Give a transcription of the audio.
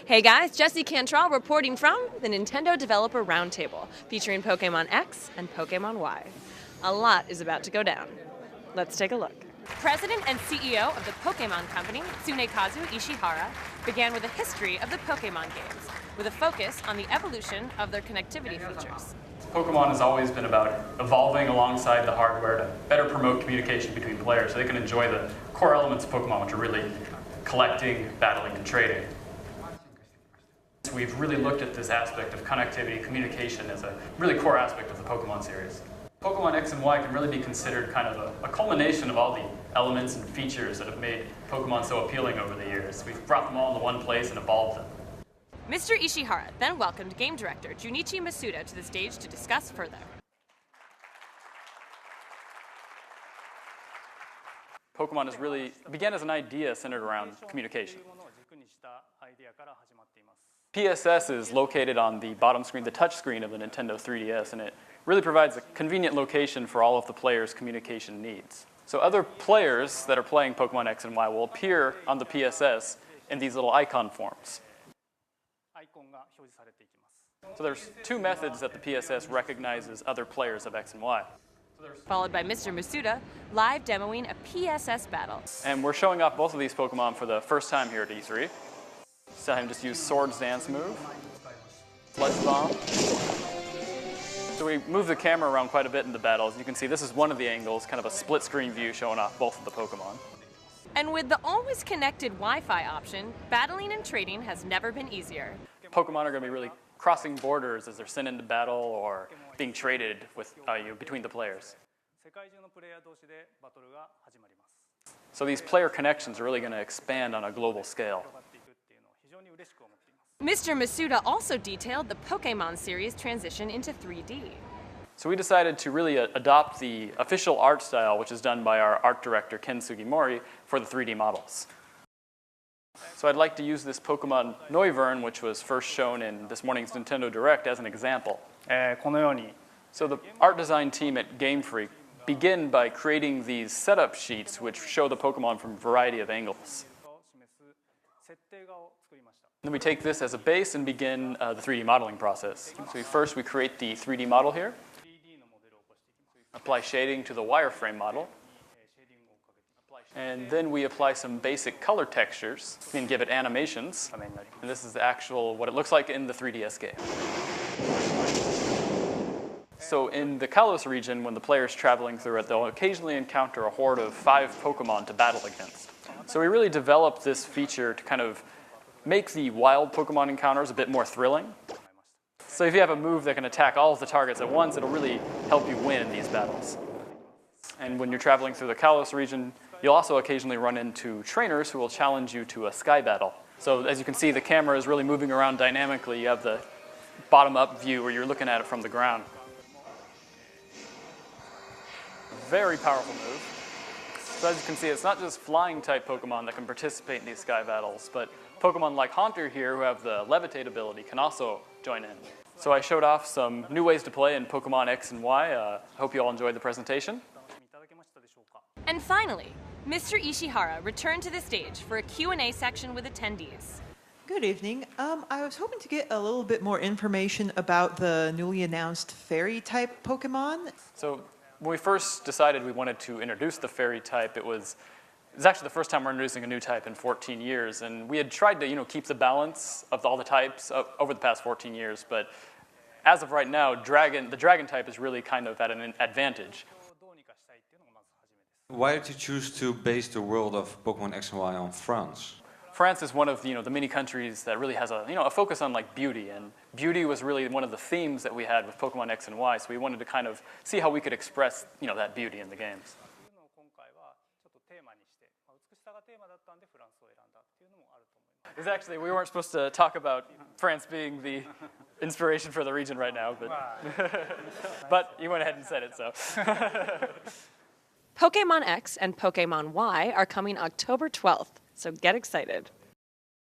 Hey guys, Jesse Cantrell reporting from the Nintendo Developer Roundtable, featuring Pokémon X and Pokémon Y. A lot is about to go down. Let's take a look. President and CEO of the Pokémon Company, Tsunekazu Ishihara, began with a history of the Pokémon games, with a focus on the evolution of their connectivity features. Pokemon has always been about evolving alongside the hardware to better promote communication between players so they can enjoy the core elements of Pokemon, which are really collecting, battling, and trading. We've really looked at this aspect of connectivity, communication as a really core aspect of the Pokemon series. Pokemon X and Y can really be considered kind of a culmination of all the elements and features that have made Pokemon so appealing over the years. We've brought them all into one place and evolved them. Mr. Ishihara then welcomed game director Junichi Masuda to the stage to discuss further. Pokemon began as an idea centered around communication. PSS is located on the bottom screen, the touch screen of the Nintendo 3DS, and it really provides a convenient location for all of the players' communication needs. So other players that are playing Pokemon X and Y will appear on the PSS in these little icon forms. So there's two methods that the PSS recognizes other players of X and Y. Followed by Mr. Masuda, live demoing a PSS battle. And we're showing off both of these Pokemon for the first time here at E3. So him just use Swords Dance move, Sludge Bomb. So we move the camera around quite a bit in the battles. You can see this is one of the angles, kind of a split screen view showing off both of the Pokemon. And with the always connected Wi-Fi option, battling and trading has never been easier. Pokemon are going to be really crossing borders as they're sent into battle or being traded with, between the players. So these player connections are really going to expand on a global scale. Mr. Masuda also detailed the Pokémon series transition into 3D. So we decided to really adopt the official art style, which is done by our art director, Ken Sugimori, for the 3D models. So I'd like to use this Pokemon Noivern, which was first shown in this morning's Nintendo Direct, as an example. So the art design team at Game Freak begin by creating these setup sheets which show the Pokemon from a variety of angles. Then we take this as a base and begin the 3D modeling process. So first we create the 3D model here, apply shading to the wireframe model, and then we apply some basic color textures and give it animations. And this is the actual, what it looks like in the 3DS game. So in the Kalos region, when the player is traveling through it, they'll occasionally encounter a horde of 5 Pokemon to battle against. So we really developed this feature to kind of make the wild Pokemon encounters a bit more thrilling. So if you have a move that can attack all of the targets at once, it'll really help you win in these battles. And when you're traveling through the Kalos region, you'll also occasionally run into trainers who will challenge you to a sky battle. So as you can see, the camera is really moving around dynamically. You have the bottom-up view where you're looking at it from the ground. Very powerful move. So as you can see, it's not just flying-type Pokemon that can participate in these sky battles, but Pokemon like Haunter here, who have the levitate ability, can also join in. So I showed off some new ways to play in Pokemon X and Y. Hope you all enjoyed the presentation. And finally, Mr. Ishihara returned to the stage for a Q&A section with attendees. Good evening. I was hoping to get a little bit more information about the newly announced fairy-type Pokemon. So when we first decided we wanted to introduce the fairy type, it was actually the first time we're introducing a new type in 14 years. And we had tried to keep the balance of all the types over the past 14 years. But as of right now, the dragon type is really kind of at an advantage. Why did you choose to base the world of Pokemon X and Y on France? France is one of the many countries that really has a focus on beauty, and beauty was really one of the themes that we had with Pokemon X and Y. So we wanted to kind of see how we could express that beauty in the games. It's actually, we weren't supposed to talk about France being the inspiration for the region right now, but you went ahead and said it, so. Pokémon X and Pokémon Y are coming October 12th, so get excited.